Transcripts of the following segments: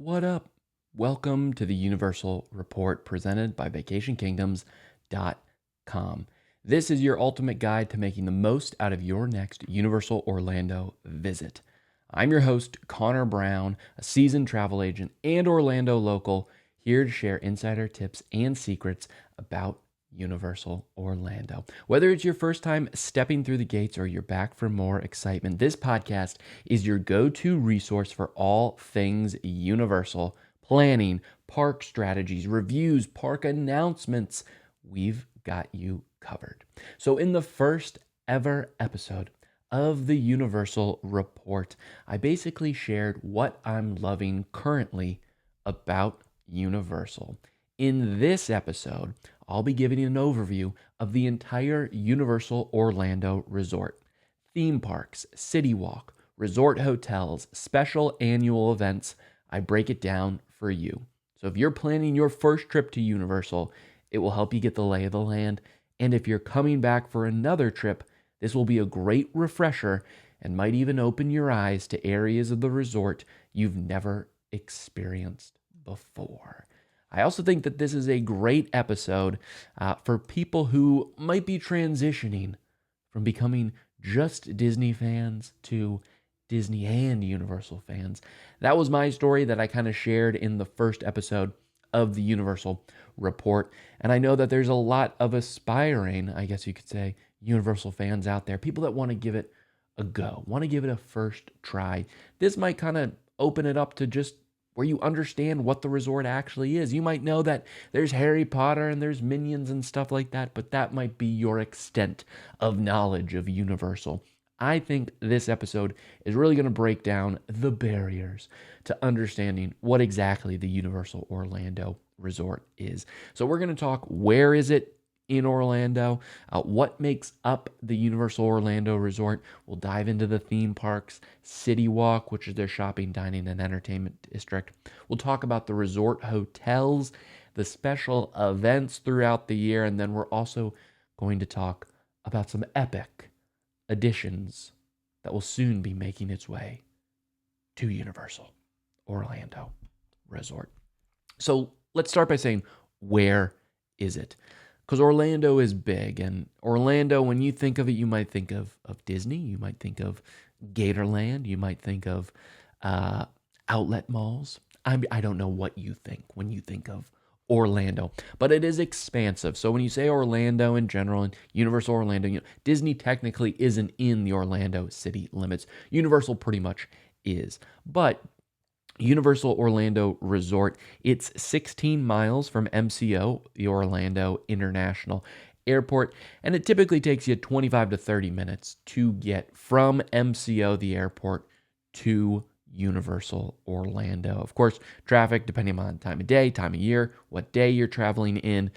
What up? Welcome to the Universal Report presented by VacationKingdoms.com. This is your ultimate guide to making the most out of your next Universal Orlando visit. I'm your host, Connor Brown, a seasoned travel agent and Orlando local, here to share insider tips and secrets about Universal Orlando. Whether it's your first time stepping through the gates or you're back for more excitement, this podcast is your go-to resource for all things Universal planning, park strategies, reviews, park announcements. We've got you covered. So in the first ever episode of the Universal Report, I basically shared what I'm loving currently about Universal. In this episode, I'll be giving you an overview of the entire Universal Orlando Resort. Theme parks, CityWalk, resort hotels, special annual events. I break it down for you. So if you're planning your first trip to Universal, it will help you get the lay of the land. And if you're coming back for another trip, this will be a great refresher and might even open your eyes to areas of the resort you've never experienced before. I also think that this is a great episode for people who might be transitioning from becoming just Disney fans to Disney and Universal fans. That was my story that I kind of shared in the first episode of the Universal Report. And I know that there's a lot of aspiring, I guess you could say, Universal fans out there, people that want to give it a go, want to give it a first try. This might kind of open it up to just where you understand what the resort actually is. You might know that there's Harry Potter and there's Minions and stuff like that, but that might be your extent of knowledge of Universal. I think this episode is really going to break down the barriers to understanding what exactly the Universal Orlando Resort is. So we're going to talk, where is it in Orlando? What makes up the Universal Orlando Resort? We'll dive into the theme parks, CityWalk, which is their shopping, dining, and entertainment district. We'll talk about the resort hotels, the special events throughout the year, and then we're also going to talk about some epic additions that will soon be making its way to Universal Orlando Resort. So let's start by saying, where is it? Because Orlando is big, and Orlando, when you think of it, you might think of Disney, you might think of Gatorland, you might think of outlet malls. I don't know what you think when you think of Orlando, but it is expansive. So when you say Orlando in general and Universal Orlando, Disney technically isn't in the Orlando city limits. Universal pretty much is. But Universal Orlando Resort, it's 16 miles from MCO, the Orlando International Airport, and it typically takes you 25 to 30 minutes to get from MCO, the airport, to Universal Orlando. Of course, traffic, depending on time of day, time of year, what day you're traveling in,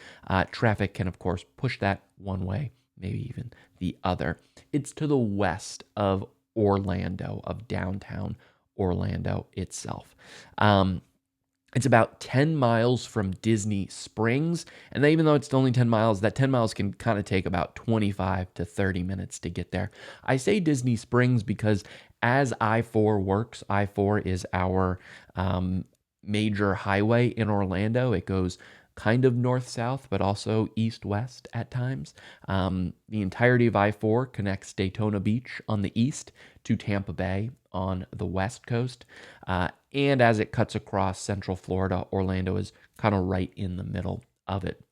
traffic can, of course, push that one way, maybe even the other. It's to the west of Orlando, of downtown Orlando itself. It's about 10 miles from Disney Springs, and even though it's only 10 miles, that 10 miles can kind of take about 25 to 30 minutes to get there. I say Disney Springs because as I-4 works, I-4 is our major highway in Orlando. It goes kind of north-south, but also east-west at times. The entirety of I-4 connects Daytona Beach on the east to Tampa Bay on the west coast. And as it cuts across Central Florida, Orlando is kind of right in the middle of it.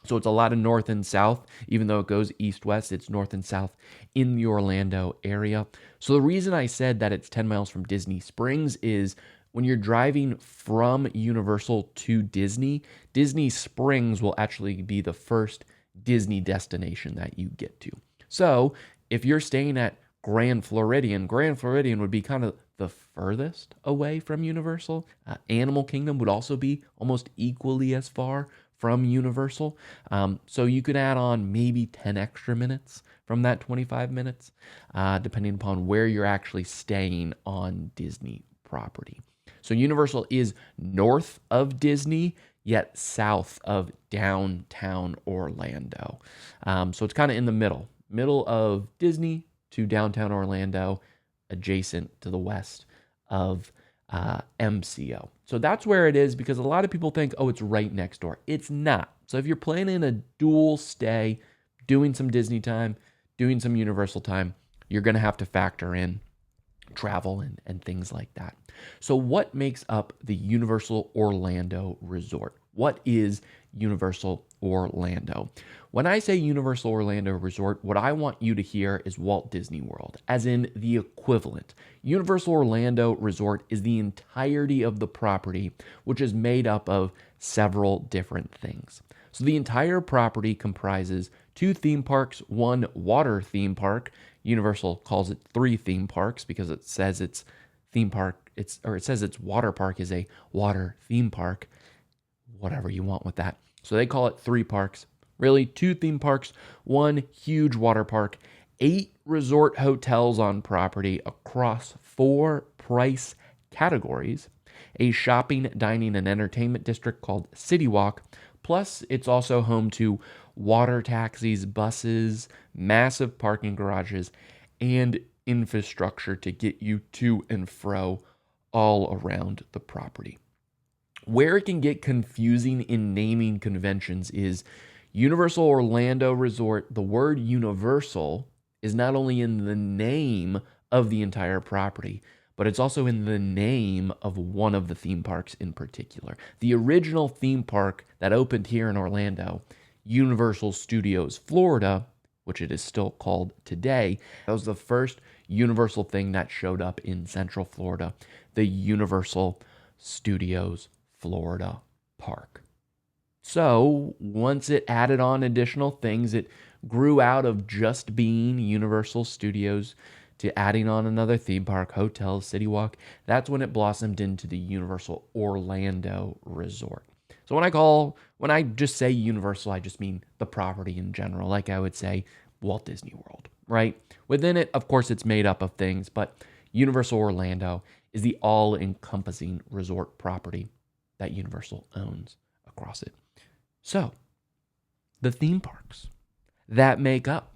So it's a lot of north and south. Even though it goes east-west, it's north and south in the Orlando area. So the reason I said that it's 10 miles from Disney Springs is when you're driving from Universal to Disney, Disney Springs will actually be the first Disney destination that you get to. So if you're staying at Grand Floridian would be kind of the furthest away from Universal. Animal Kingdom would also be almost equally as far from Universal. So you could add on maybe 10 extra minutes from that 25 minutes, depending upon where you're actually staying on Disney property. So Universal is north of Disney, yet south of downtown Orlando. So it's kind of in the middle of Disney to downtown Orlando, adjacent to the west of MCO. So that's where it is, because a lot of people think, oh, it's right next door. It's not. So if you're planning a dual stay, doing some Disney time, doing some Universal time, you're going to have to factor in travel and things like that. So what makes up the Universal Orlando Resort? What is Universal Orlando? When I say Universal Orlando Resort, what I want you to hear is Walt Disney World, as in the equivalent. Universal Orlando Resort is the entirety of the property, which is made up of several different things. So the entire property comprises 2 theme parks, 1 water theme park. Universal calls it 3 theme parks because it says its theme park, it says its water park is a water theme park. Whatever you want with that. So they call it 3 parks. Really, 2 theme parks, 1 huge water park, 8 resort hotels on property across 4 price categories, a shopping, dining, and entertainment district called CityWalk. Plus, it's also home to water taxis, buses, massive parking garages, and infrastructure to get you to and fro all around the property. Where it can get confusing in naming conventions is Universal Orlando Resort. The word universal is not only in the name of the entire property, but it's also in the name of one of the theme parks in particular. The original theme park that opened here in Orlando, Universal Studios Florida, which it is still called today, that was the first Universal thing that showed up in Central Florida, the Universal Studios Florida Park. So once it added on additional things, it grew out of just being Universal Studios to adding on another theme park, hotel, CityWalk. That's when it blossomed into the Universal Orlando Resort. So when I just say Universal, I just mean the property in general, like I would say Walt Disney World, right? Within it, of course, it's made up of things, but Universal Orlando is the all-encompassing resort property that Universal owns across it. So, the theme parks that make up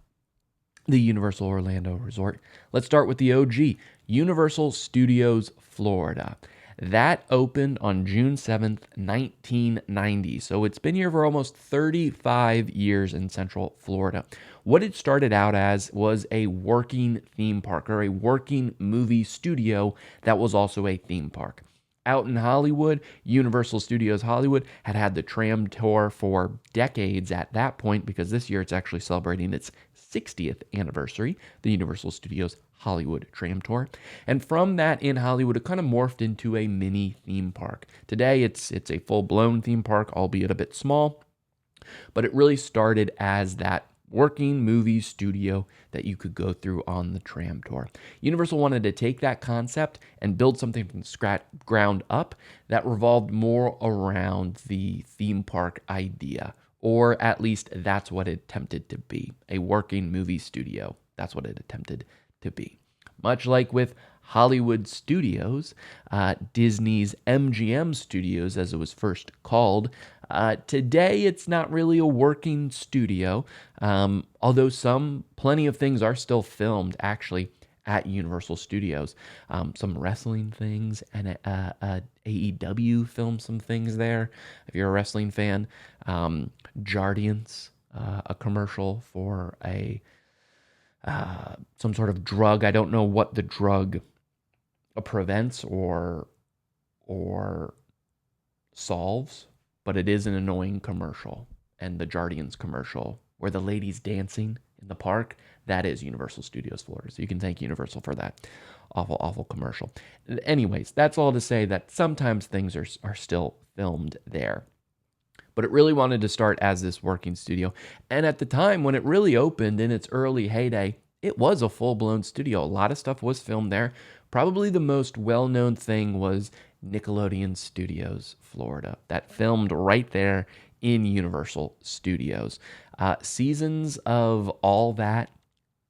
the Universal Orlando Resort. Let's start with the OG, Universal Studios Florida. That opened on June 7th, 1990. So it's been here for almost 35 years in Central Florida. What it started out as was a working theme park, or a working movie studio that was also a theme park. Out in Hollywood, Universal Studios Hollywood had the tram tour for decades at that point, because this year it's actually celebrating its 60th anniversary, the Universal Studios Hollywood tram tour. And from that in Hollywood, it kind of morphed into a mini theme park. Today, it's a full-blown theme park, albeit a bit small, but it really started as that working movie studio that you could go through on the tram tour. Universal wanted to take that concept and build something from ground up that revolved more around the theme park idea, or at least that's what it attempted to be, a working movie studio. That's what it attempted to be. Much like with Hollywood Studios, Disney's MGM Studios, as it was first called, today it's not really a working studio, although plenty of things are still filmed actually at Universal Studios. Some wrestling things, and AEW filmed some things there, if you're a wrestling fan. Jardiance, a commercial for some sort of drug. I don't know what the drug prevents or solves, but it is an annoying commercial. And the Jardiance commercial, where the lady's dancing in the park, that is Universal Studios Florida. So you can thank Universal for that awful, awful commercial. Anyways, that's all to say that sometimes things are still filmed there. But it really wanted to start as this working studio. And at the time when it really opened in its early heyday, it was a full-blown studio. A lot of stuff was filmed there. Probably the most well-known thing was Nickelodeon Studios Florida, that filmed right there in Universal Studios. Seasons of all that,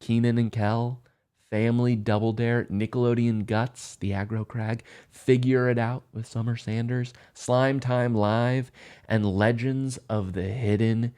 Kenan and Kel, Family Double Dare, Nickelodeon Guts, the Aggro Crag, Figure It Out with Summer Sanders, Slime Time Live, and Legends of the Hidden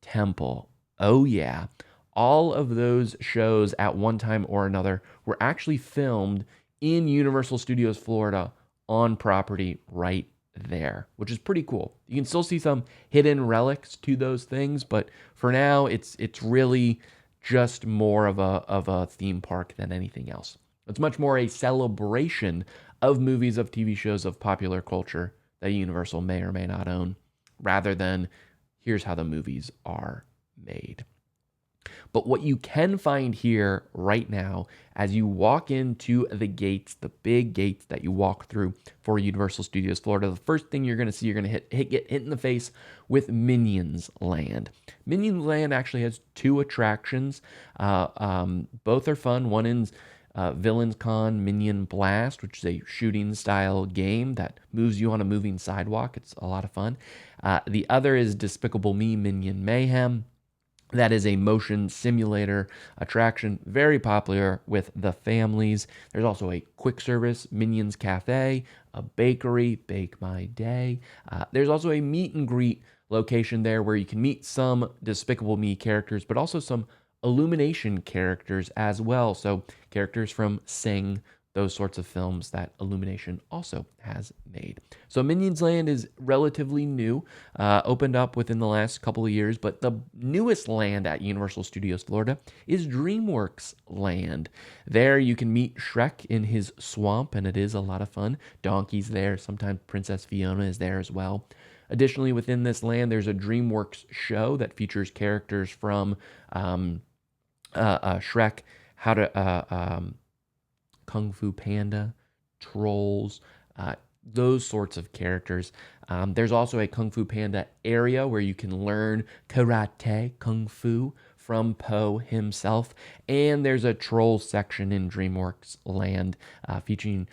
Temple. Oh yeah, all of those shows at one time or another were actually filmed in Universal Studios Florida on property right there, which is pretty cool. You can still see some hidden relics to those things, but for now, it's really just more of a theme park than anything else. It's much more a celebration of movies, of TV shows, of popular culture that Universal may or may not own, rather than here's how the movies are made. But what you can find here right now, as you walk into the gates, the big gates that you walk through for Universal Studios Florida, the first thing you're going to see, you're going to get hit in the face with Minions Land. Minions Land actually has two attractions. Both are fun. One is Villains Con Minion Blast, which is a shooting style game that moves you on a moving sidewalk. It's a lot of fun. The other is Despicable Me Minion Mayhem. That is a motion simulator attraction, very popular with the families. There's also a quick service Minions Cafe, a bakery, Bake My Day. There's also a meet and greet location there where you can meet some Despicable Me characters, but also some Illumination characters as well. So characters from Sing, those sorts of films that Illumination also has made. So Minions Land is relatively new, opened up within the last couple of years, but the newest land at Universal Studios Florida is DreamWorks Land. There you can meet Shrek in his swamp, and it is a lot of fun. Donkey's there, sometimes Princess Fiona is there as well. Additionally, within this land, there's a DreamWorks show that features characters from Shrek, Kung Fu Panda, Trolls, those sorts of characters. There's also a Kung Fu Panda area where you can learn karate, kung fu from Po himself. And there's a troll section in DreamWorks Land featuring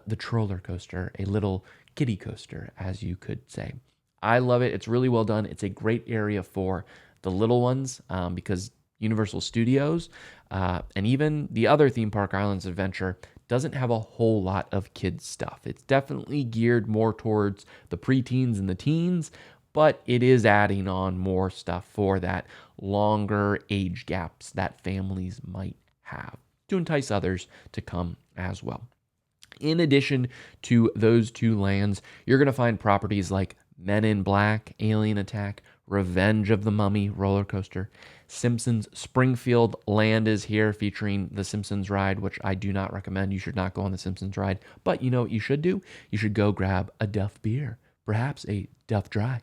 the Troller Coaster, a little kiddie coaster, as you could say. I love it. It's really well done. It's a great area for the little ones because Universal Studios, and even the other theme park, Islands Adventure, doesn't have a whole lot of kids stuff. It's definitely geared more towards the preteens and the teens, but it is adding on more stuff for that longer age gaps that families might have to entice others to come as well. In addition to those two lands, you're going to find properties like Men in Black, Alien Attack, Revenge of the Mummy roller coaster. Simpsons Springfield Land is here featuring the Simpsons ride, which I do not recommend. You should not go on the Simpsons ride. But you know what you should do? You should go grab a Duff beer, perhaps a Duff Dry,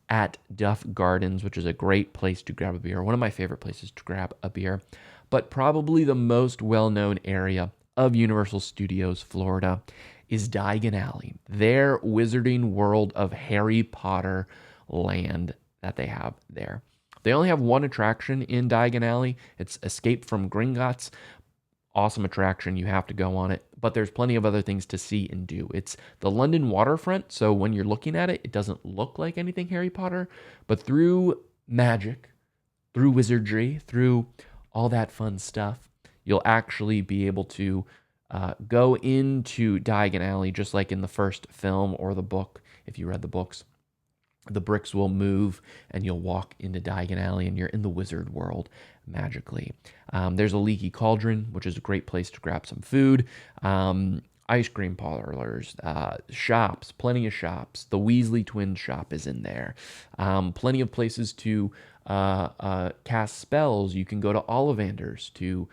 at Duff Gardens, which is a great place to grab a beer. One of my favorite places to grab a beer. But probably the most well-known area of Universal Studios Florida is Diagon Alley, their Wizarding World of Harry Potter land that they have there. They only have one attraction in Diagon Alley. It's Escape from Gringotts. Awesome attraction. You have to go on it. But there's plenty of other things to see and do. It's the London waterfront, so when you're looking at it, it doesn't look like anything Harry Potter. But through magic, through wizardry, through all that fun stuff, you'll actually be able to go into Diagon Alley just like in the first film or the book, if you read the books. The bricks will move and you'll walk into Diagon Alley and you're in the wizard world magically. There's a leaky cauldron, which is a great place to grab some food. Ice cream parlors, shops, plenty of shops. The Weasley Twins shop is in there. Plenty of places to cast spells. You can go to Ollivanders to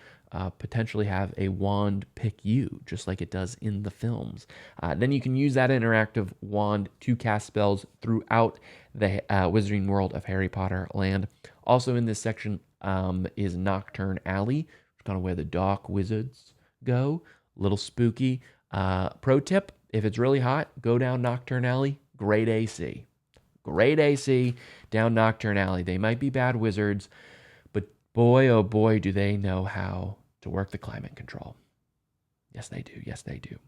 potentially have a wand pick you, just like it does in the films. Then you can use that interactive wand to cast spells throughout the Wizarding World of Harry Potter land. Also in this section is Nocturne Alley, which is kind of where the dark wizards go. Little spooky. Pro tip, if it's really hot, go down Nocturne Alley. Great AC. Great AC down Nocturne Alley. They might be bad wizards, but boy, oh boy, do they know how to work the climate control. Yes, they do. Yes, they do.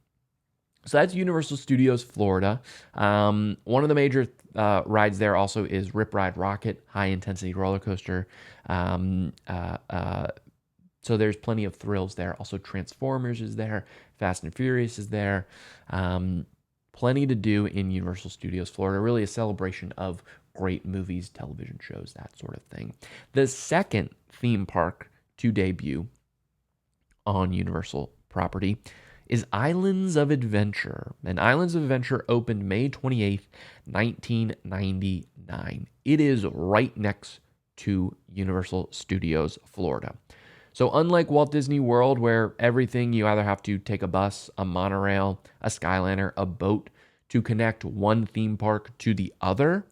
So that's Universal Studios Florida. One of the major rides there also is Rip Ride Rocket, high-intensity roller coaster. So there's plenty of thrills there. Also Transformers is there. Fast and Furious is there. Plenty to do in Universal Studios Florida. Really a celebration of great movies, television shows, that sort of thing. The second theme park to debut on Universal property is Islands of Adventure. And Islands of Adventure opened May 28th, 1999. It is right next to Universal Studios Florida. So unlike Walt Disney World, where everything you either have to take a bus, a monorail, a Skyliner, a boat to connect one theme park to the other,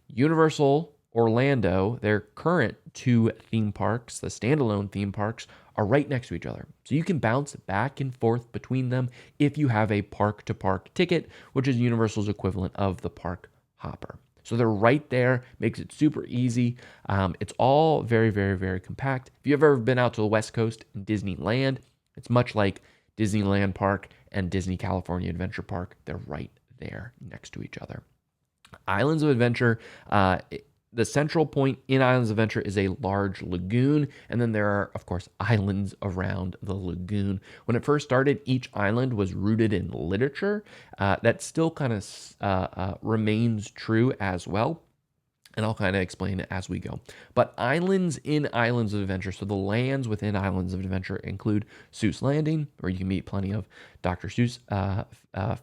Universal Orlando, their current two theme parks, the standalone theme parks, are right next to each other. So you can bounce back and forth between them if you have a park-to-park ticket, which is Universal's equivalent of the park hopper. So they're right there, makes it super easy. It's all very, very, very compact. If you've ever been out to the West Coast in Disneyland, it's much like Disneyland Park and Disney California Adventure Park. They're right there next to each other. Islands of Adventure, the central point in Islands of Adventure is a large lagoon, and then there are, of course, islands around the lagoon. When it first started, each island was rooted in literature. That still kind of remains true as well, and I'll kind of explain it as we go. But islands in Islands of Adventure, so the lands within Islands of Adventure include Seuss Landing, where you can meet plenty of Dr. Seuss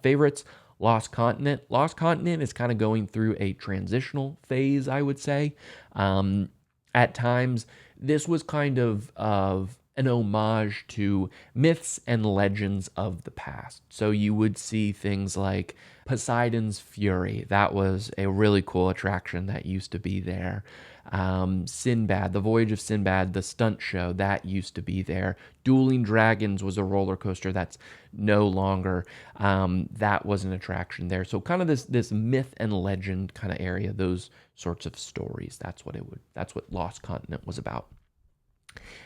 favorites. Lost Continent. Lost Continent is kind of going through a transitional phase, I would say. At times, this was kind of an homage to myths and legends of the past. So you would see things like Poseidon's Fury. That was a really cool attraction that used to be there. Sinbad, the Voyage of Sinbad, the stunt show, that used to be there. Dueling Dragons was a roller coaster that's no longer. That was an attraction there. So kind of this myth and legend kind of area, those sorts of stories. That's what Lost Continent was about.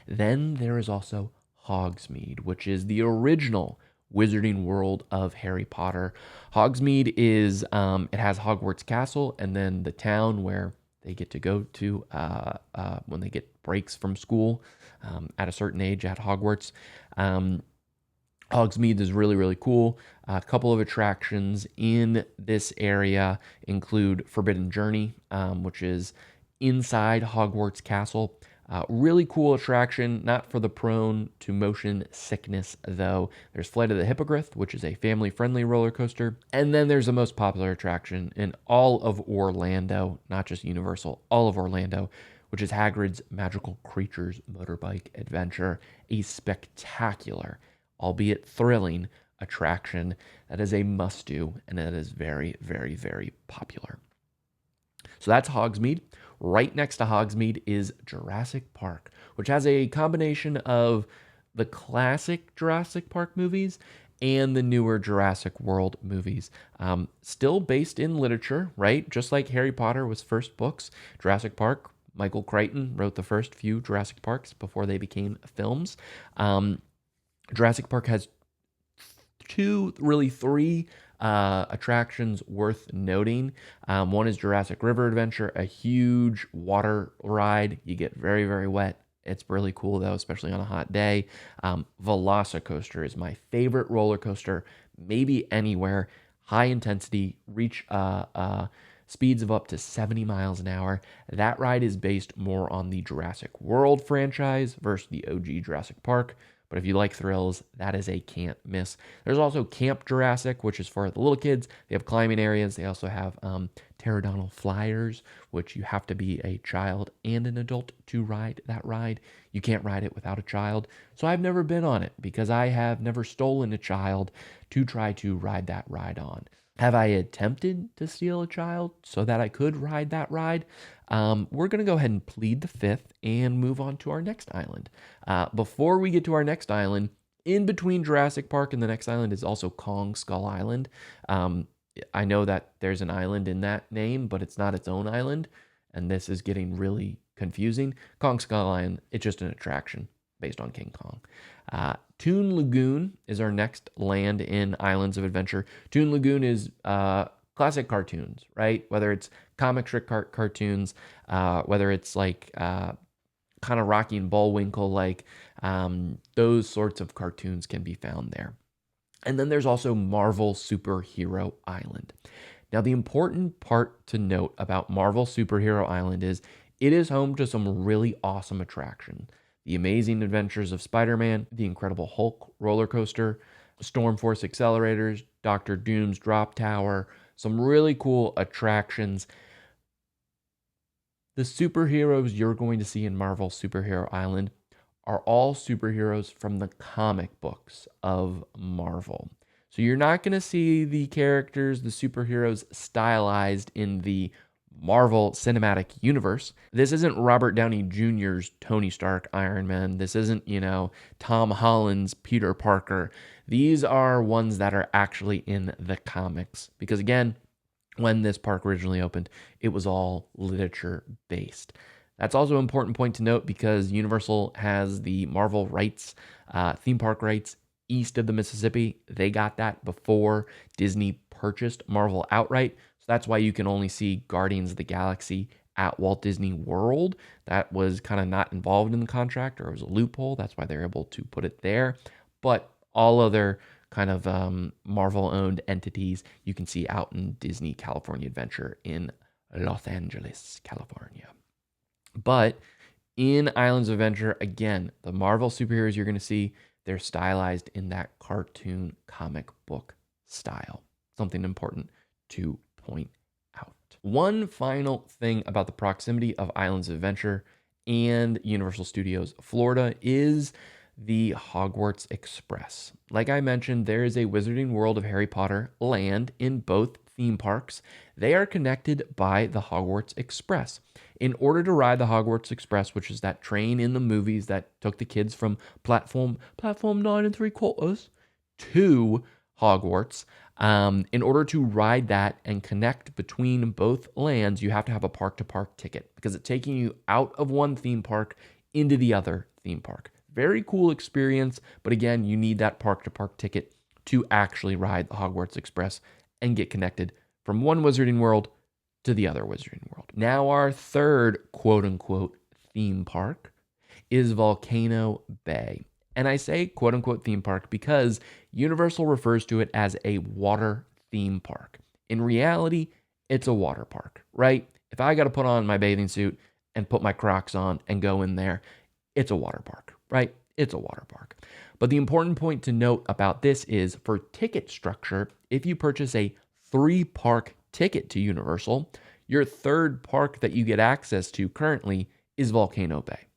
Then there is also Hogsmeade, which is the original Wizarding World of Harry Potter. Hogsmeade is it has Hogwarts Castle and then the town where they get to go to when they get breaks from school at a certain age at Hogwarts. Hogsmeade is really, really cool. A couple of attractions in this area include Forbidden Journey, which is inside Hogwarts Castle. Really cool attraction, not for the prone to motion sickness, though. There's Flight of the Hippogriff, which is a family-friendly roller coaster. And then there's the most popular attraction in all of Orlando, not just Universal, all of Orlando, which is Hagrid's Magical Creatures Motorbike Adventure, a spectacular, albeit thrilling, attraction that is a must-do, and that is very, very, very popular. So that's Hogsmeade. Right next to Hogsmeade is Jurassic Park, which has a combination of the classic Jurassic Park movies and the newer Jurassic World movies. Still based in literature, right? Just like Harry Potter was first books, Jurassic Park, Michael Crichton wrote the first few Jurassic Parks before they became films. Jurassic Park has three attractions worth noting. One is Jurassic River Adventure, a huge water ride. You get very, very wet. It's really cool, though, especially on a hot day. Velocicoaster is my favorite roller coaster, maybe anywhere. High intensity, reach speeds of up to 70 miles an hour. That ride is based more on the Jurassic World franchise versus the OG Jurassic Park. But if you like thrills, that is a can't miss. There's also Camp Jurassic, which is for the little kids. They have climbing areas. They also have pterodontal flyers, which you have to be a child and an adult to ride that ride. You can't ride it without a child. So I've never been on it because I have never stolen a child to try to ride that ride on. Have I attempted to steal a child so that I could ride that ride? We're going to go ahead and plead the fifth and move on to our next island. Before we get to our next island, in between Jurassic Park and the next island is also Kong Skull Island. I know that there's an island in that name, but it's not its own island, and this is getting really confusing. Kong Skull Island, it's just an attraction based on King Kong. Toon Lagoon is our next land in Islands of Adventure. Toon Lagoon is classic cartoons, right? Whether it's comic strip cartoons, whether it's like kind of Rocky and Bullwinkle, like those sorts of cartoons can be found there. And then there's also Marvel Superhero Island. Now, the important part to note about Marvel Superhero Island is it is home to some really awesome attractions. The Amazing Adventures of Spider-Man, the Incredible Hulk roller coaster, Storm Force accelerators, Doctor Doom's drop tower, some really cool attractions. The superheroes you're going to see in Marvel Superhero Island are all superheroes from the comic books of Marvel. So you're not going to see the characters, the superheroes stylized in the Marvel Cinematic Universe. This isn't Robert Downey Jr.'s Tony Stark Iron Man. This isn't, Tom Holland's Peter Parker. These are ones that are actually in the comics. Because again, when this park originally opened, it was all literature based. That's also an important point to note because Universal has the Marvel rights, theme park rights east of the Mississippi. They got that before Disney purchased Marvel outright. So that's why you can only see Guardians of the Galaxy at Walt Disney World. That was kind of not involved in the contract, or it was a loophole. That's why they're able to put it there. But all other kind of Marvel-owned entities you can see out in Disney California Adventure in Los Angeles, California. But in Islands of Adventure, again, the Marvel superheroes you're going to see, they're stylized in that cartoon comic book style. Something important to point out. One final thing about the proximity of Islands of Adventure and Universal Studios Florida is the Hogwarts Express. Like I mentioned, there is a Wizarding World of Harry Potter land in both theme parks. They are connected by the Hogwarts Express. In order to ride the Hogwarts Express, which is that train in the movies that took the kids from platform 9 3/4 to Hogwarts, in order to ride that and connect between both lands, you have to have a park-to-park ticket because it's taking you out of one theme park into the other theme park. Very cool experience, but again, you need that park-to-park ticket to actually ride the Hogwarts Express and get connected from one Wizarding World to the other Wizarding World. Now, our third quote-unquote theme park is Volcano Bay. And I say quote-unquote theme park because Universal refers to it as a water theme park. In reality, it's a water park, right? If I got to put on my bathing suit and put my Crocs on and go in there, it's a water park, right? It's a water park. But the important point to note about this is for ticket structure, if you purchase a 3-park ticket to Universal, your third park that you get access to currently is Volcano Bay.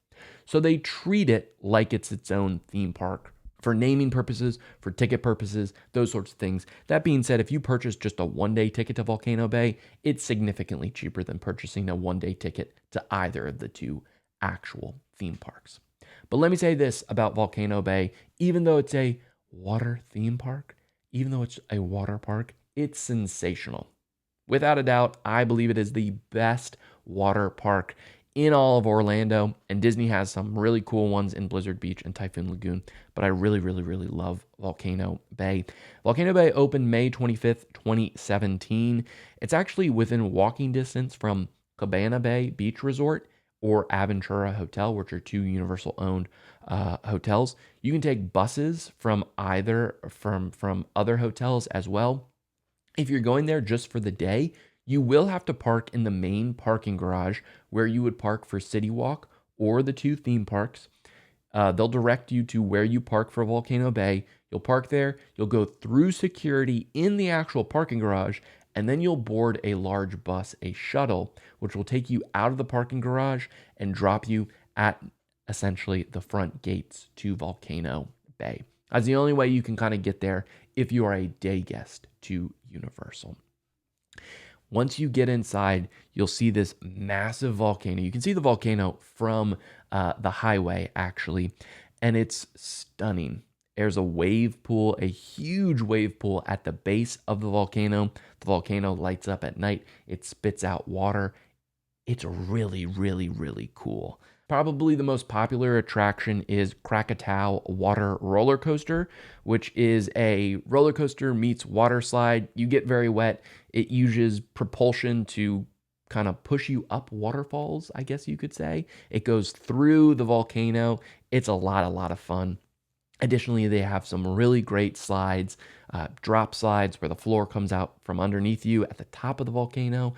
So they treat it like it's its own theme park for naming purposes, for ticket purposes, those sorts of things. That being said, if you purchase just a one-day ticket to Volcano Bay, it's significantly cheaper than purchasing a one-day ticket to either of the two actual theme parks. But let me say this about Volcano Bay, even though it's a water theme park, even though it's a water park, it's sensational. Without a doubt, I believe it is the best water park in all of Orlando, and Disney has some really cool ones in Blizzard Beach and Typhoon Lagoon, but I really, really, really love Volcano Bay. Volcano Bay opened May 25th, 2017. It's actually within walking distance from Cabana Bay Beach Resort or Aventura Hotel, which are two Universal-owned hotels. You can take buses from either from other hotels as well. If you're going there just for the day, you will have to park in the main parking garage where you would park for CityWalk or the two theme parks. They'll direct you to where you park for Volcano Bay. You'll park there, you'll go through security in the actual parking garage, and then you'll board a large bus, a shuttle, which will take you out of the parking garage and drop you at essentially the front gates to Volcano Bay. That's the only way you can kind of get there if you are a day guest to Universal. Once you get inside, you'll see this massive volcano. You can see the volcano from the highway, actually, and it's stunning. There's a wave pool, a huge wave pool at the base of the volcano. The volcano lights up at night. It spits out water. It's really, really, really cool. Probably the most popular attraction is Krakatoa Water Roller Coaster, which is a roller coaster meets water slide. You get very wet. It uses propulsion to kind of push you up waterfalls, I guess you could say. It goes through the volcano. It's a lot of fun. Additionally, they have some really great slides, drop slides where the floor comes out from underneath you at the top of the volcano.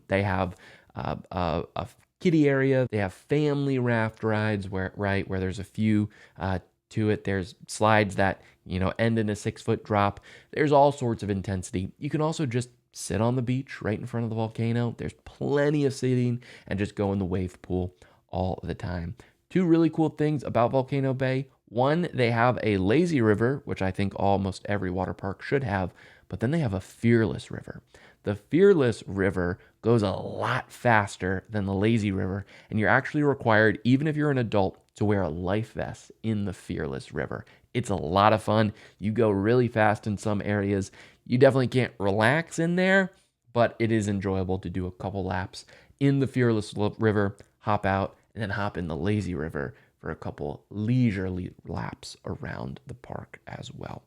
They have a kiddie area. They have family raft rides where there's a few to it. There's slides that end in a 6-foot drop. There's all sorts of intensity. You can also just sit on the beach right in front of the volcano. There's plenty of sitting and just go in the wave pool all the time. Two really cool things about Volcano Bay. One, they have a lazy river, which I think almost every water park should have, but then they have a fearless river. The fearless river goes a lot faster than the lazy river, and you're actually required, even if you're an adult, to wear a life vest in the fearless river. It's a lot of fun. You go really fast in some areas. You definitely can't relax in there, but it is enjoyable to do a couple laps in the fearless river, hop out, and then hop in the lazy river for a couple leisurely laps around the park as well.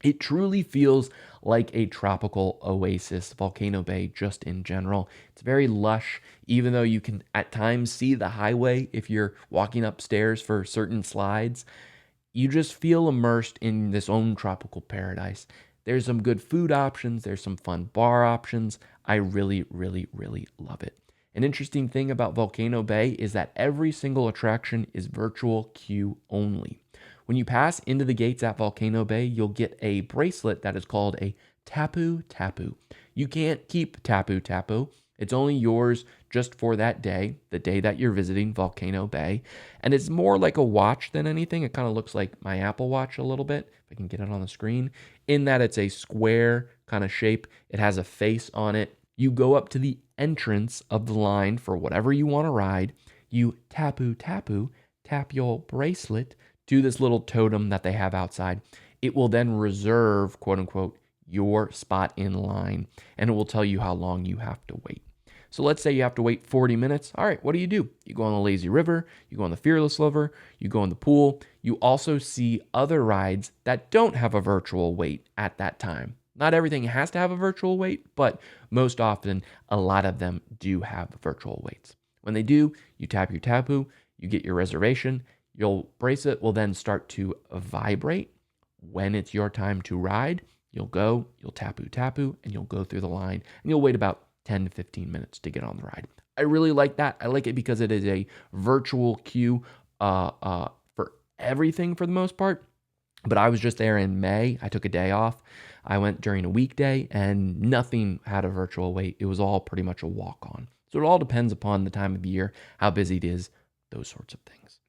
It truly feels like a tropical oasis, Volcano Bay, just in general. It's very lush, even though you can at times see the highway if you're walking upstairs for certain slides. You just feel immersed in this own tropical paradise. There's some good food options, there's some fun bar options. I really, really, really love it. An interesting thing about Volcano Bay is that every single attraction is virtual queue only. When you pass into the gates at Volcano Bay, you'll get a bracelet that is called a Tapu Tapu. You can't keep Tapu Tapu. It's only yours just for that day, the day that you're visiting Volcano Bay. And it's more like a watch than anything. It kind of looks like my Apple Watch a little bit, if I can get it on the screen, in that it's a square kind of shape. It has a face on it. You go up to the entrance of the line for whatever you want to ride. You Tapu Tapu, tap your bracelet to this little totem that they have outside. It will then reserve, quote unquote, your spot in line, and it will tell you how long you have to wait. So let's say you have to wait 40 minutes. All right, what do? You go on the lazy river, you go on the fearless river, you go in the pool. You also see other rides that don't have a virtual wait at that time. Not everything has to have a virtual wait, but most often a lot of them do have virtual waits. When they do, you tap your tapu, you get your reservation. Your bracelet will then start to vibrate. When it's your time to ride, you'll go, you'll tapu tapu, and you'll go through the line, and you'll wait about 10 to 15 minutes to get on the ride. I really like that. I like it because it is a virtual queue for everything for the most part. But I was just there in May. I took a day off. I went during a weekday, and nothing had a virtual wait. It was all pretty much a walk-on. So it all depends upon the time of year, how busy it is, those sorts of things.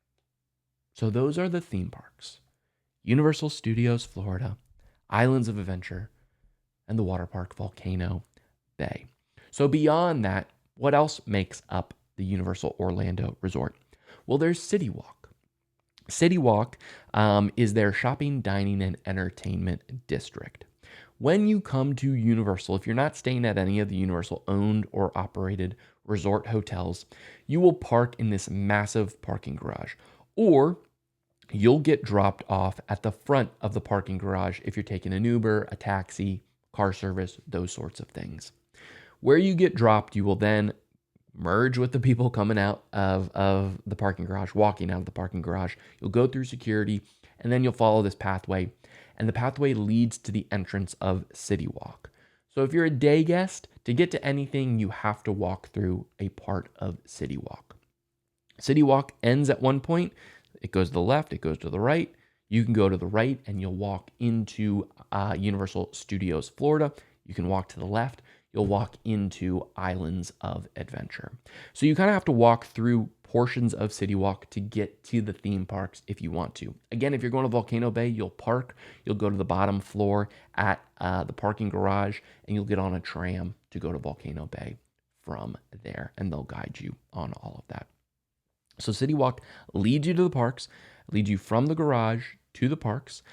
So those are the theme parks: Universal Studios Florida, Islands of Adventure, and the water park Volcano Bay. So beyond that, what else makes up the Universal Orlando Resort? Well, there's CityWalk. CityWalk is their shopping, dining, and entertainment district. When you come to Universal, if you're not staying at any of the Universal owned or operated resort hotels, you will park in this massive parking garage, or you'll get dropped off at the front of the parking garage if you're taking an Uber, a taxi, car service, those sorts of things. Where you get dropped, you will then merge with the people coming out of the parking garage, walking out of the parking garage. You'll go through security, and then you'll follow this pathway, and the pathway leads to the entrance of CityWalk. So if you're a day guest, to get to anything, you have to walk through a part of CityWalk. CityWalk ends at one point. It goes to the left, it goes to the right. You can go to the right and you'll walk into Universal Studios Florida. You can walk to the left, you'll walk into Islands of Adventure. So you kind of have to walk through portions of CityWalk to get to the theme parks if you want to. Again, if you're going to Volcano Bay, you'll park, you'll go to the bottom floor at the parking garage, and you'll get on a tram to go to Volcano Bay from there, and they'll guide you on all of that. So CityWalk leads you to the parks, leads you from the garage to the parks.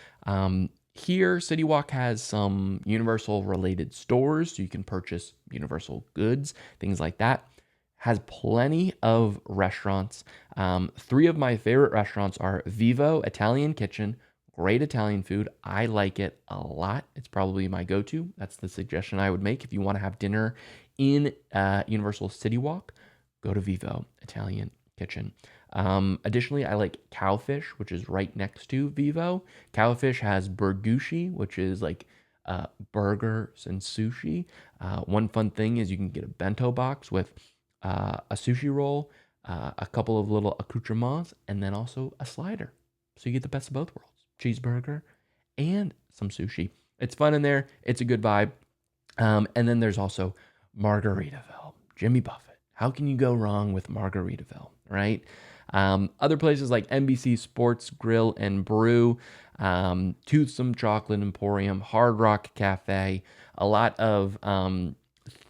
Here, CityWalk has some Universal related stores, so you can purchase Universal goods, things like that. Has plenty of restaurants. 3 of my favorite restaurants are Vivo Italian Kitchen, great Italian food. I like it a lot. It's probably my go-to. That's the suggestion I would make if you want to have dinner in Universal CityWalk. Go to Vivo Italian Kitchen. Additionally, I like Cowfish, which is right next to Vivo. Cowfish has burgushi, which is like burgers and sushi. One fun thing is you can get a bento box with a sushi roll, a couple of little accoutrements, and then also a slider. So you get the best of both worlds: cheeseburger and some sushi. It's fun in there. It's a good vibe. And then there's also Margaritaville. Jimmy Buffett. How can you go wrong with Margaritaville, right? Other places like NBC Sports Grill and Brew, Toothsome Chocolate Emporium, Hard Rock Cafe, a lot of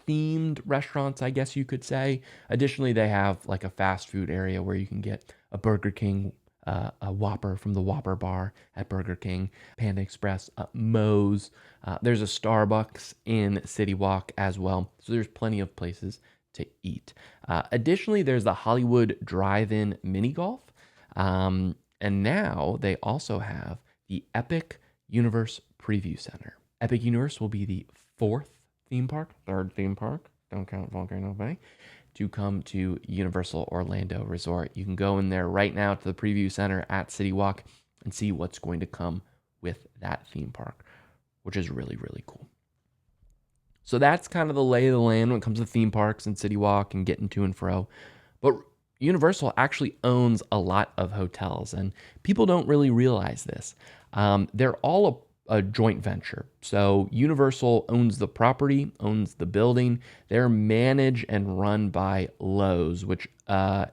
themed restaurants, I guess you could say. Additionally, they have like a fast food area where you can get a Burger King, a Whopper from the Whopper bar at Burger King, Panda Express, Moe's. There's a Starbucks in CityWalk as well. So there's plenty of places to eat. Additionally, there's the Hollywood Drive-In Mini Golf. And now they also have the Epic Universe Preview Center. Epic Universe will be the third theme park, don't count Volcano Bay, to come to Universal Orlando Resort. You can go in there right now to the preview center at CityWalk and see what's going to come with that theme park, which is really, really cool. So that's kind of the lay of the land when it comes to theme parks and CityWalk and getting to and fro. But Universal actually owns a lot of hotels, and people don't really realize this. They're all a joint venture. So Universal owns the property, owns the building. They're managed and run by Loews, which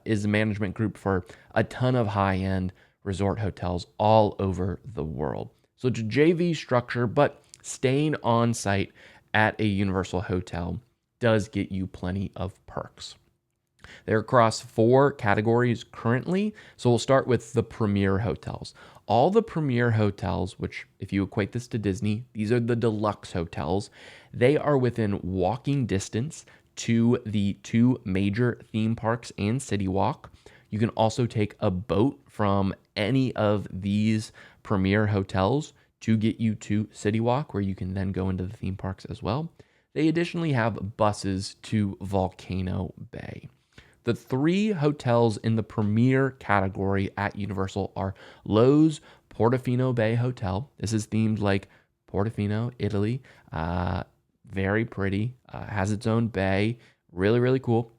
is a management group for a ton of high-end resort hotels all over the world. So it's a JV structure, but staying on site at a Universal hotel does get you plenty of perks. They're across 4 categories currently. So we'll start with the premier hotels. All the premier hotels, which if you equate this to Disney, these are the deluxe hotels. They are within walking distance to the 2 major theme parks and CityWalk. You can also take a boat from any of these premier hotels to get you to CityWalk, where you can then go into the theme parks as well. They additionally have buses to Volcano Bay. The 3 hotels in the premier category at Universal are Loews Portofino Bay Hotel. This is themed like Portofino, Italy. Very pretty. Has its own bay. Really, really cool.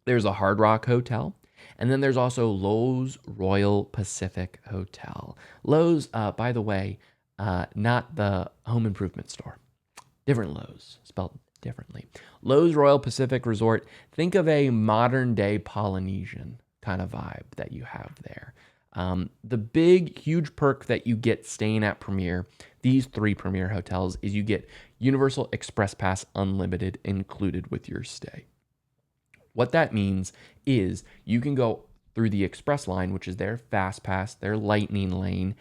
There's a Hard Rock Hotel. And then there's also Loews Royal Pacific Hotel. Loews, by the way, not the home improvement store. Different Loews, spelled differently. Loews Royal Pacific Resort. Think of a modern day Polynesian kind of vibe that you have there. The big, huge perk that you get staying at Premier, these 3 Premier hotels, is you get Universal Express Pass Unlimited included with your stay. What that means is you can go through the Express line, which is their Fast Pass, their Lightning Lane,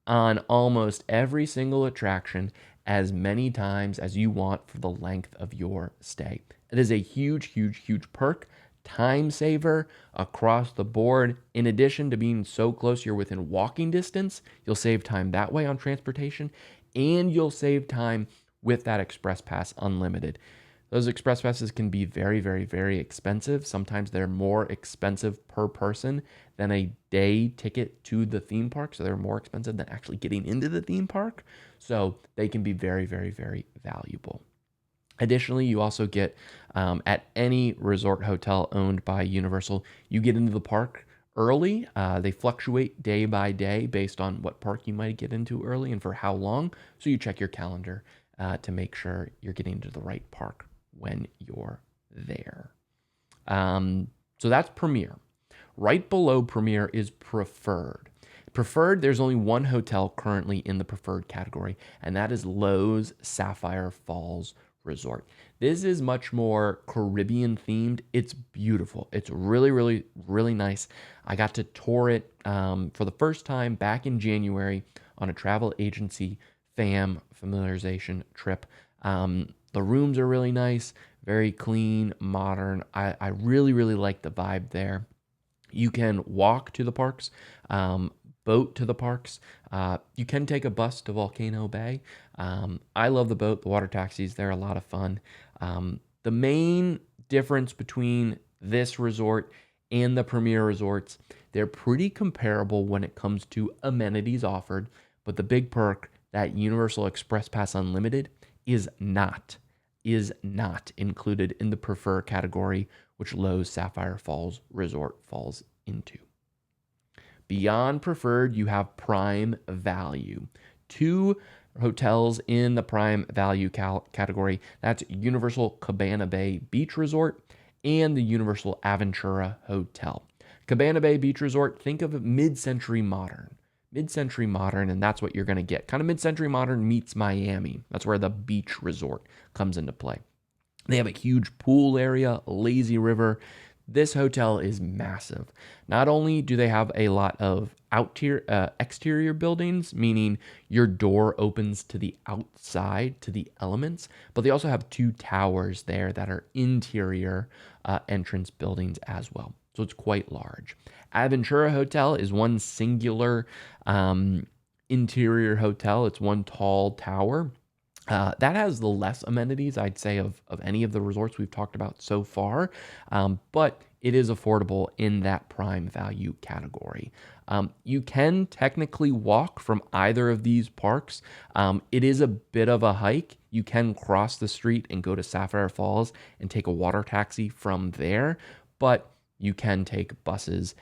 on almost every single attraction as many times as you want for the length of your stay. It is a huge, huge, huge perk, time saver across the board. In addition to being so close, you're within walking distance, you'll save time that way on transportation, and you'll save time with that Express Pass Unlimited. Those Express Passes can be very, very, very expensive. Sometimes they're more expensive per person than a day ticket to the theme park. So they're more expensive than actually getting into the theme park. So they can be very, very, very valuable. Additionally, you also get at any resort hotel owned by Universal, you get into the park early. They fluctuate day by day based on what park you might get into early and for how long. So you check your calendar to make sure you're getting into the right park when you're there. So that's Premier. Right below Premier is Preferred. Preferred, there's only one hotel currently in the Preferred category, and that is Loews Sapphire Falls Resort. This is much more Caribbean themed. It's beautiful. It's really, really, really nice. I got to tour it for the first time back in January on a travel agency familiarization trip. The rooms are really nice, very clean, modern. I really, really like the vibe there. You can walk to the parks, boat to the parks. You can take a bus to Volcano Bay. I love the boat, the water taxis. They're a lot of fun. The main difference between this resort and the Premier resorts, they're pretty comparable when it comes to amenities offered, but the big perk that Universal Express Pass Unlimited is not included in the Prefer category, which Loews Sapphire Falls Resort falls into. Beyond Preferred, you have Prime Value. two hotels in the prime value category. That's Universal Cabana Bay Beach Resort and the Universal Aventura Hotel. Cabana Bay Beach Resort, think of it mid-century modern. Mid-century modern, and that's what you're going to get. Kind of mid-century modern meets Miami. That's where the beach resort comes into play. They have a huge pool area, a lazy river. This hotel is massive. Not only do they have a lot of exterior buildings, meaning your door opens to the outside, to the elements, but they also have two towers there that are interior entrance buildings as well. So it's quite large. Aventura Hotel is one singular interior hotel. It's one tall tower. That has the less amenities, I'd say, of any of the resorts we've talked about so far, but it is affordable in that prime value category. You can technically walk from either of these parks. It is a bit of a hike. You can cross the street and go to Sapphire Falls and take a water taxi from there, but you can take buses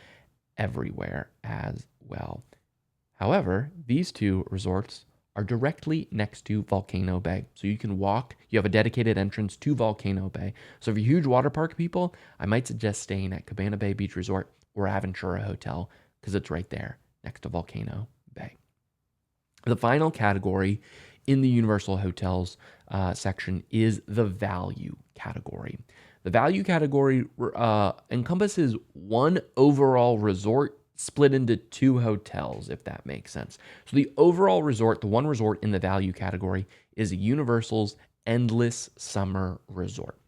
everywhere as well. However, these two resorts are directly next to Volcano Bay. So you can walk, you have a dedicated entrance to Volcano Bay. So if you're huge water park people, I might suggest staying at Cabana Bay Beach Resort or Aventura Hotel because it's right there next to Volcano Bay. The final category in the Universal Hotels section is the value category. The value category encompasses one overall resort split into two hotels, if that makes sense. So the overall resort, the one resort in the value category, is Universal's Endless Summer Resort.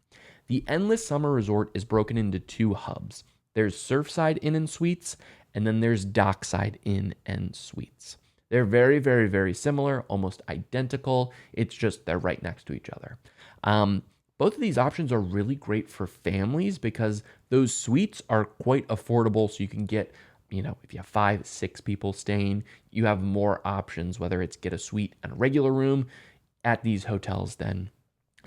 The Endless Summer Resort is broken into two hubs. There's Surfside Inn and Suites, and then there's Dockside Inn and Suites. They're very, very, very similar, almost identical. It's just they're right next to each other. Both of these options are really great for families because those suites are quite affordable, so you can get, if you have 5-6 people staying, you have more options, whether it's get a suite and a regular room at these hotels than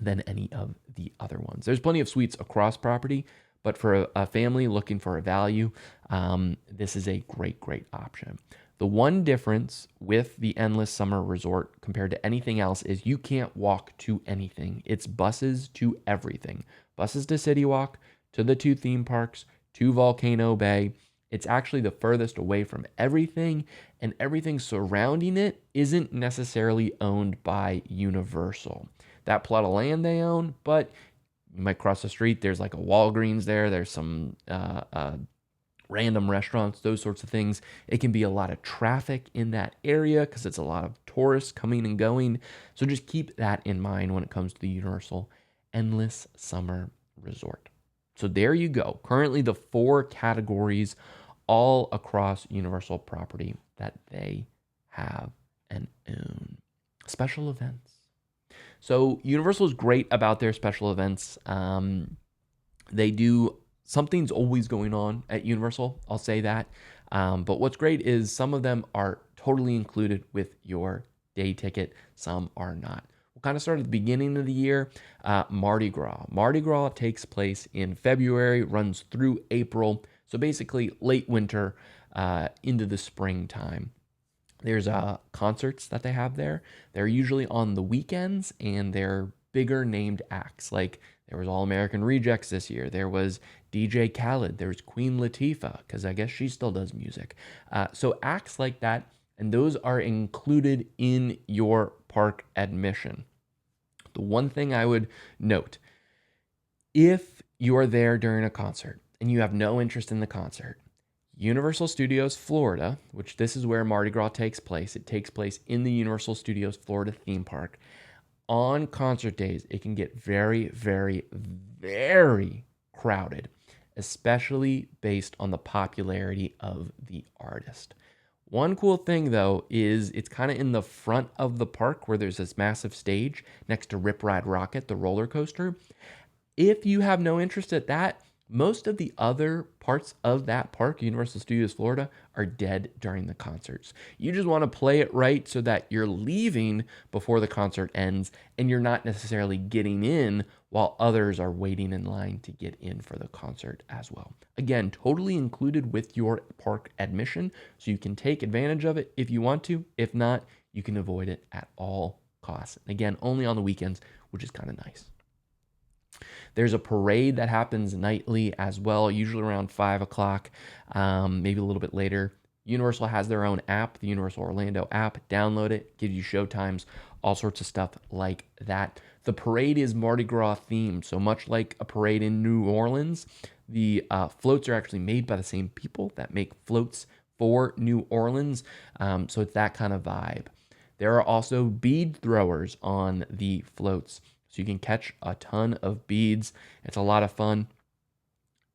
any of the other ones. There's plenty of suites across property, but for a family looking for a value, this is a great, great option. The one difference with the Endless Summer Resort compared to anything else is you can't walk to anything. It's buses to everything. Buses to CityWalk, to the two theme parks, to Volcano Bay. It's actually the furthest away from everything, and everything surrounding it isn't necessarily owned by Universal. That plot of land they own, but you might cross the street, there's like a Walgreens there, there's some random restaurants, those sorts of things. It can be a lot of traffic in that area because it's a lot of tourists coming and going. So just keep that in mind when it comes to the Universal Endless Summer Resort. So there you go. Currently the 4 categories all across Universal property that they have and own. Special events. So Universal is great about their special events. They do something's always going on at Universal, I'll say that. But what's great is some of them are totally included with your day ticket. Some are not. We'll kind of start at the beginning of the year. Mardi Gras. Mardi Gras takes place in February, runs through April. So basically late winter into the springtime. There's concerts that they have there. They're usually on the weekends, and they're bigger named acts. Like there was All American Rejects this year. There was DJ Khaled. There's Queen Latifah, because I guess she still does music. So acts like that, and those are included in your park admission. The one thing I would note, if you are there during a concert and you have no interest in the concert, Universal Studios Florida, which this is where Mardi Gras takes place. It takes place in the Universal Studios Florida theme park. On concert days, it can get very, very, very crowded, especially based on the popularity of the artist. One cool thing, though, is it's kind of in the front of the park where there's this massive stage next to Rip Ride Rockit, the roller coaster. If you have no interest at that, most of the other parts of that park, Universal Studios Florida, are dead during the concerts. You just want to play it right so that you're leaving before the concert ends and you're not necessarily getting in while others are waiting in line to get in for the concert as well. Again, totally included with your park admission, so you can take advantage of it if you want to. If not, you can avoid it at all costs. And again, only on the weekends, which is kind of nice. There's a parade that happens nightly as well, usually around 5 o'clock, maybe a little bit later. Universal has their own app, the Universal Orlando app. Download it, gives you show times, all sorts of stuff like that. The parade is Mardi Gras themed, so much like a parade in New Orleans, the floats are actually made by the same people that make floats for New Orleans, so it's that kind of vibe. There are also bead throwers on the floats, so you can catch a ton of beads. It's a lot of fun.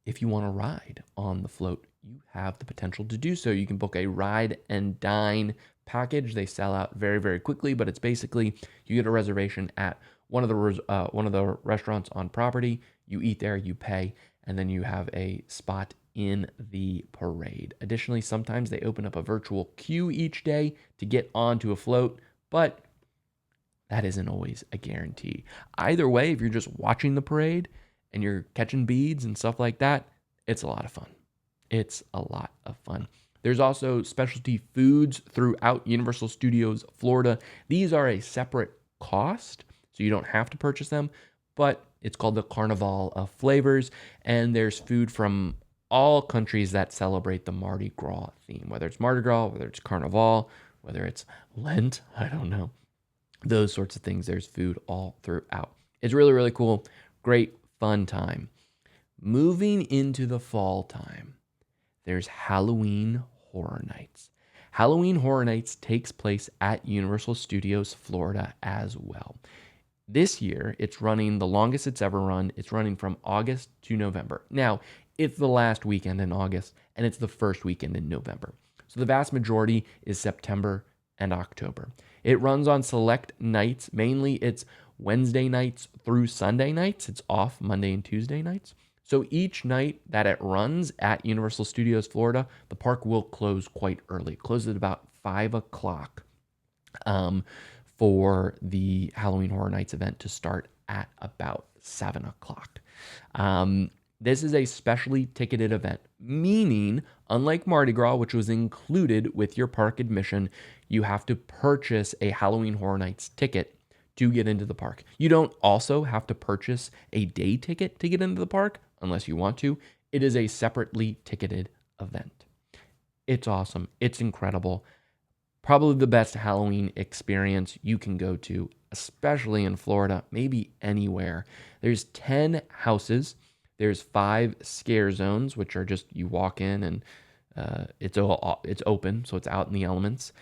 If you want to ride on the float, you have the potential to do so. You can book a ride and dine package. They sell out very, very quickly, but it's basically you get a reservation at one of the restaurants on property. You eat there, you pay, and then you have a spot in the parade. Additionally, sometimes they open up a virtual queue each day to get onto a float, but that isn't always a guarantee. Either way, if you're just watching the parade and you're catching beads and stuff like that, it's a lot of fun. It's a lot of fun. There's also specialty foods throughout Universal Studios Florida. These are a separate cost, so you don't have to purchase them, but it's called the Carnival of Flavors, and there's food from all countries that celebrate the Mardi Gras theme, whether it's Mardi Gras, whether it's Carnival, whether it's Lent, I don't know. Those sorts of things. There's food all throughout. It's really, really cool. Great, fun time. Moving into the fall time, there's Halloween Horror Nights. Halloween Horror Nights takes place at Universal Studios Florida as well. This year, it's running the longest it's ever run. It's running from August to November. Now, it's the last weekend in August, and it's the first weekend in November. So the vast majority is September and October. It runs on select nights. Mainly, it's Wednesday nights through Sunday nights. It's off Monday and Tuesday nights. So each night that it runs at Universal Studios Florida, the park will close quite early. It closes at about 5 o'clock for the Halloween Horror Nights event to start at about 7 o'clock. This is a specially ticketed event, meaning, unlike Mardi Gras, which was included with your park admission, you have to purchase a Halloween Horror Nights ticket to get into the park. You don't also have to purchase a day ticket to get into the park, unless you want to. It is a separately ticketed event. It's awesome. It's incredible. Probably the best Halloween experience you can go to, especially in Florida, maybe anywhere. There's 10 houses. There's 5 scare zones, which are just you walk in and it's open, so it's out in the elements.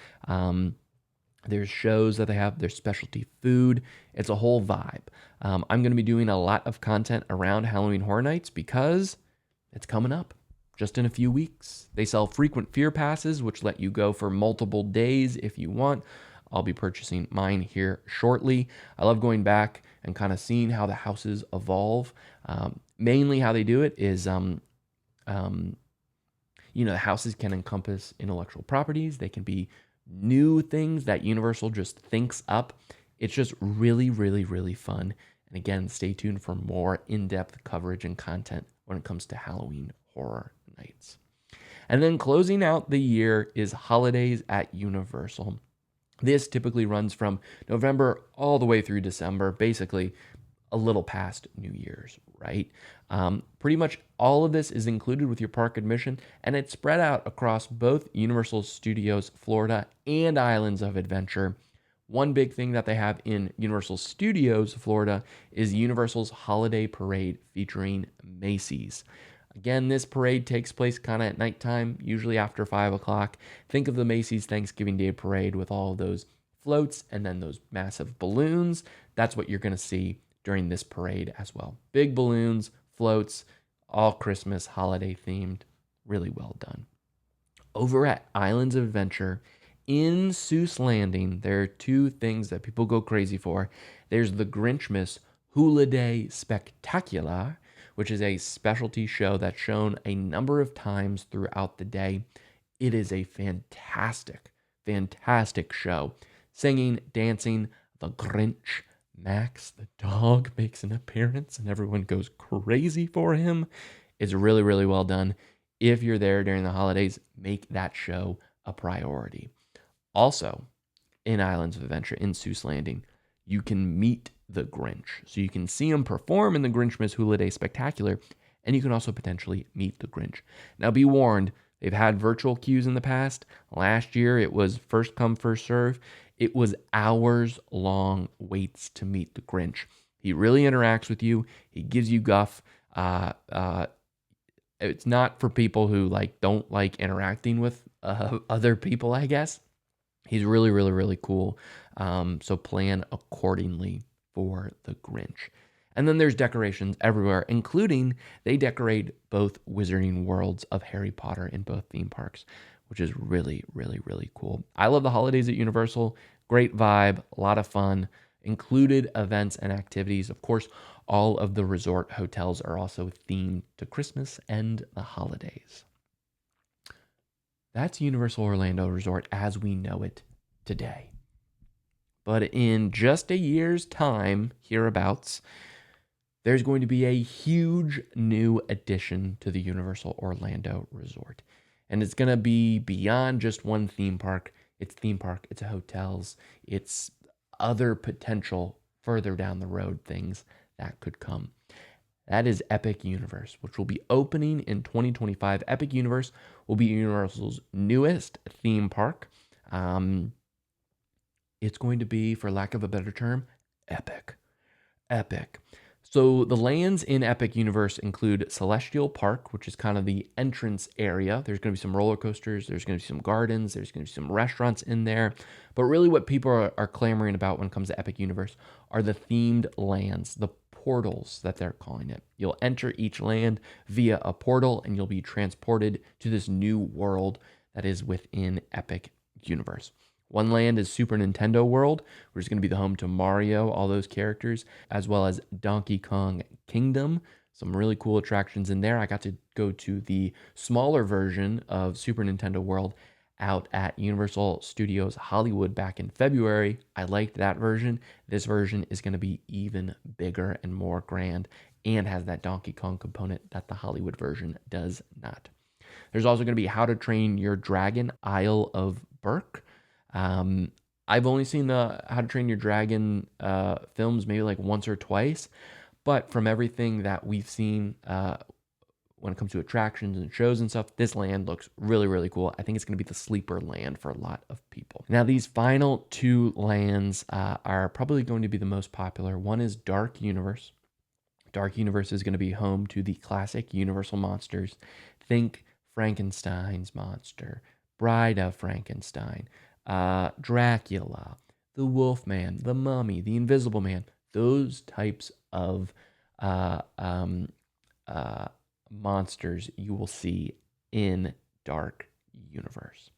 There's shows that they have. There's specialty food. It's a whole vibe. I'm going to be doing a lot of content around Halloween Horror Nights because it's coming up just in a few weeks. They sell frequent fear passes, which let you go for multiple days if you want. I'll be purchasing mine here shortly. I love going back and kind of seeing how the houses evolve. Mainly how they do it is, the houses can encompass intellectual properties. They can be new things that Universal just thinks up. It's just really, really, really fun. And again, stay tuned for more in-depth coverage and content when it comes to Halloween Horror Nights. And then closing out the year is Holidays at Universal. This typically runs from November all the way through December, basically a little past New Year's, right? Pretty much all of this is included with your park admission, and it's spread out across both Universal Studios Florida and Islands of Adventure. One big thing that they have in Universal Studios Florida is Universal's Holiday Parade featuring Macy's. Again, this parade takes place kind of at nighttime, usually after 5 o'clock. Think of the Macy's Thanksgiving Day Parade with all of those floats and then those massive balloons. That's what you're going to see during this parade as well. Big balloons, floats, all Christmas holiday themed. Really well done. Over at Islands of Adventure in Seuss Landing, there are 2 things that people go crazy for. There's the Grinchmas Hula Day Spectacular, which is a specialty show that's shown a number of times throughout the day. It is a fantastic, fantastic show. Singing, dancing, the Grinch, Max, the dog, makes an appearance and everyone goes crazy for him. It's really, really well done. If you're there during the holidays, make that show a priority. Also, in Islands of Adventure in Seuss Landing, you can meet the Grinch. So you can see him perform in the Grinchmas Hula Day Spectacular, and you can also potentially meet the Grinch. Now be warned, they've had virtual queues in the past. Last year it was first come, first serve. It was hours long waits to meet the Grinch. He really interacts with you. He gives you guff. It's not for people who don't like interacting with other people, I guess. He's really, really, really cool. So plan accordingly for the Grinch. And then there's decorations everywhere, including they decorate both Wizarding Worlds of Harry Potter in both theme parks, which is really, really, really cool. I love the holidays at Universal. Great vibe, a lot of fun, included events and activities. Of course, all of the resort hotels are also themed to Christmas and the holidays. That's Universal Orlando Resort as we know it today. But in just a year's time, hereabouts, there's going to be a huge new addition to the Universal Orlando Resort. And it's going to be beyond just one theme park. It's theme park, it's hotels, it's other potential further down the road things that could come. That is Epic Universe, which will be opening in 2025. Epic Universe will be Universal's newest theme park. It's going to be, for lack of a better term, epic. Epic. So the lands in Epic Universe include Celestial Park, which is kind of the entrance area. There's going to be some roller coasters. There's going to be some gardens. There's going to be some restaurants in there. But really what people are clamoring about when it comes to Epic Universe are the themed lands, the portals that they're calling it. You'll enter each land via a portal and you'll be transported to this new world that is within Epic Universe. One land is Super Nintendo World, which is going to be the home to Mario, all those characters, as well as Donkey Kong Kingdom. Some really cool attractions in there. I got to go to the smaller version of Super Nintendo World out at Universal Studios Hollywood back in February. I liked that version. This version is going to be even bigger and more grand and has that Donkey Kong component that the Hollywood version does not. There's also going to be How to Train Your Dragon Isle of Berk. I've only seen the How to Train Your Dragon films maybe like once or twice, but from everything that we've seen when it comes to attractions and shows and stuff, this land looks really, really cool. I think it's going to be the sleeper land for a lot of people. Now, these final two lands are probably going to be the most popular. One is Dark Universe. Dark Universe is going to be home to the classic Universal monsters. Think Frankenstein's monster, Bride of Frankenstein, Dracula, the Wolfman, the Mummy, the Invisible Man, those types of monsters you will see in Dark Universe.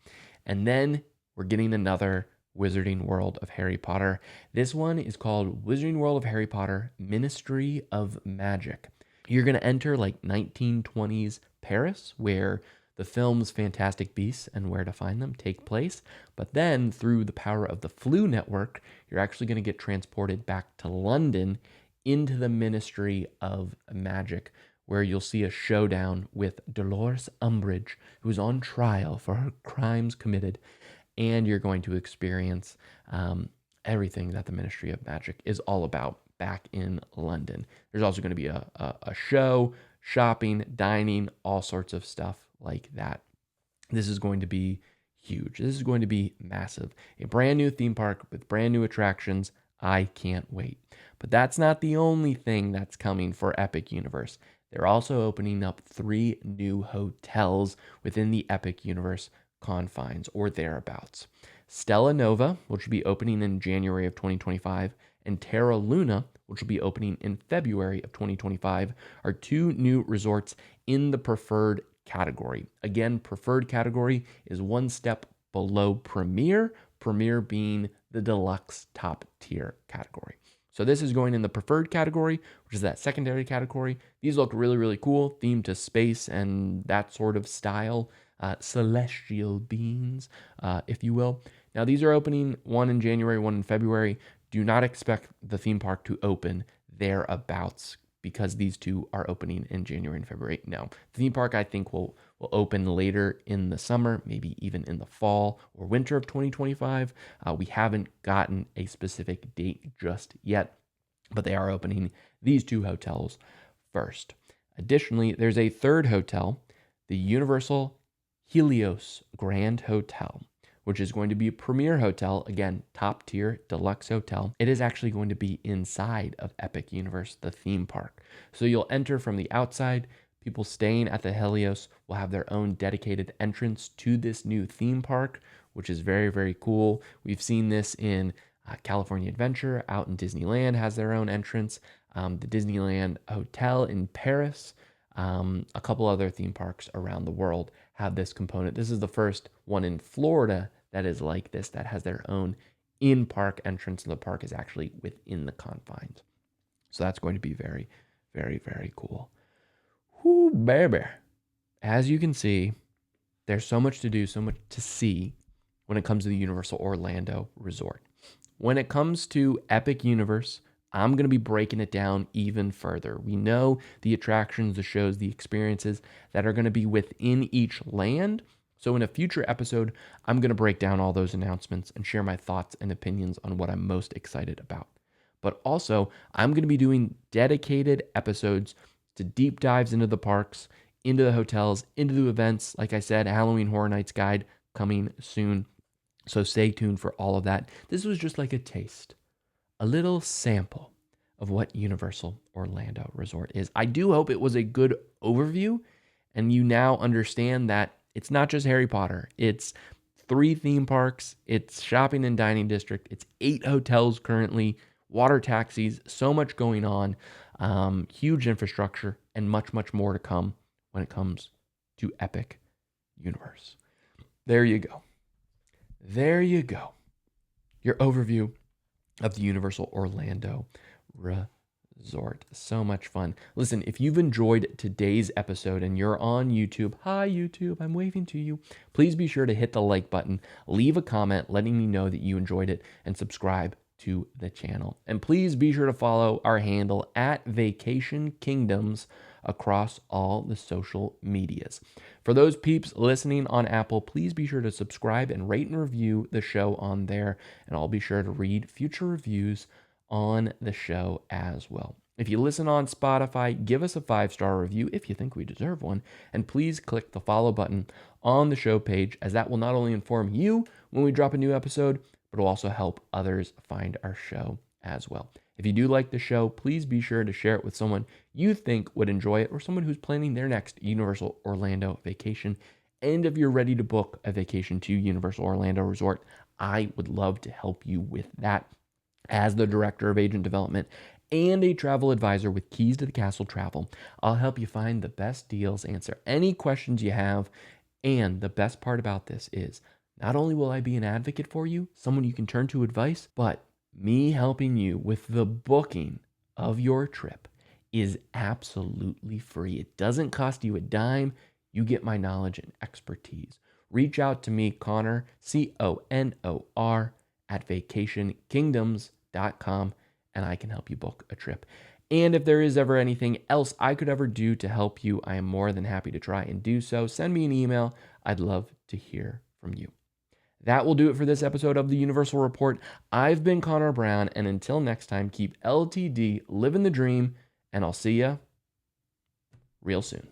And then we're getting another Wizarding World of Harry Potter. This one is called Wizarding World of Harry Potter Ministry of Magic. You're going to enter like 1920s Paris, where the films Fantastic Beasts and Where to Find Them take place. But then through the power of the Flu Network, you're actually going to get transported back to London into the Ministry of Magic, where you'll see a showdown with Dolores Umbridge, who is on trial for her crimes committed. And you're going to experience everything that the Ministry of Magic is all about back in London. There's also going to be a show, shopping, dining, all sorts of stuff like that. This is going to be huge. This is going to be massive. A brand new theme park with brand new attractions. I can't wait. But that's not the only thing that's coming for Epic Universe. They're also opening up 3 new hotels within the Epic Universe confines or thereabouts. Stella Nova, which will be opening in January of 2025, and Terra Luna, which will be opening in February of 2025, are 2 new resorts in the preferred category. Again, preferred category is one step below premier, premier being the deluxe top tier category. So this is going in the preferred category, which is that secondary category. These look really, really cool, themed to space and that sort of style, celestial beings, if you will. Now these are opening, one in January, one in February. Do not expect the theme park to open thereabouts because these two are opening in January and February. Now, the theme park I think will open later in the summer, maybe even in the fall or winter of 2025. We haven't gotten a specific date just yet, but they are opening these two hotels first. Additionally, there's a third hotel, the Universal Helios Grand Hotel, which is going to be a premier hotel, again, top tier deluxe hotel. It is actually going to be inside of Epic Universe, the theme park. So you'll enter from the outside. People staying at the Helios will have their own dedicated entrance to this new theme park, which is very, very cool. We've seen this in California Adventure out in Disneyland has their own entrance. The Disneyland Hotel in Paris, a couple other theme parks around the world have this component. This is the first one in Florida that is like this, that has their own in-park entrance, and the park is actually within the confines. So that's going to be very, very, very cool. Whoo, baby. As you can see, there's so much to do, so much to see when it comes to the Universal Orlando Resort. When it comes to Epic Universe, I'm going to be breaking it down even further. We know the attractions, the shows, the experiences that are going to be within each land. So in a future episode, I'm going to break down all those announcements and share my thoughts and opinions on what I'm most excited about. But also, I'm going to be doing dedicated episodes to deep dives into the parks, into the hotels, into the events. Like I said, Halloween Horror Nights guide coming soon. So stay tuned for all of that. This was just like a taste, a little sample of what Universal Orlando Resort is. I do hope it was a good overview, and you now understand that it's not just Harry Potter. It's 3 theme parks, it's shopping and dining district, it's 8 hotels currently, water taxis, so much going on, huge infrastructure, and much, much more to come when it comes to Epic Universe. There you go. There you go. Your overview of the Universal Orlando Resort. So much fun. Listen, if you've enjoyed today's episode and you're on YouTube, hi YouTube, I'm waving to you. Please be sure to hit the like button, leave a comment letting me know that you enjoyed it, and subscribe to the channel. And please be sure to follow our handle at Vacation Kingdoms across all the social medias. For those peeps listening on Apple, please be sure to subscribe and rate and review the show on there, and I'll be sure to read future reviews on the show as well. If you listen on Spotify, give us a 5-star review if you think we deserve one, and please click the follow button on the show page, as that will not only inform you when we drop a new episode, but will also help others find our show as well. If you do like the show, please be sure to share it with someone you think would enjoy it, or someone who's planning their next Universal Orlando vacation. And if you're ready to book a vacation to Universal Orlando Resort, I would love to help you with that. As the Director of Agent Development and a travel advisor with Keys to the Castle Travel, I'll help you find the best deals, answer any questions you have. And the best part about this is, not only will I be an advocate for you, someone you can turn to advice, but me helping you with the booking of your trip is absolutely free. It doesn't cost you a dime. You get my knowledge and expertise. Reach out to me, Connor, CONOR, at vacationkingdoms.com, and I can help you book a trip. And if there is ever anything else I could ever do to help you, I am more than happy to try and do so. Send me an email. I'd love to hear from you. That will do it for this episode of the Universal Report. I've been Connor Brown, and until next time, keep LTD living the dream, and I'll see ya real soon.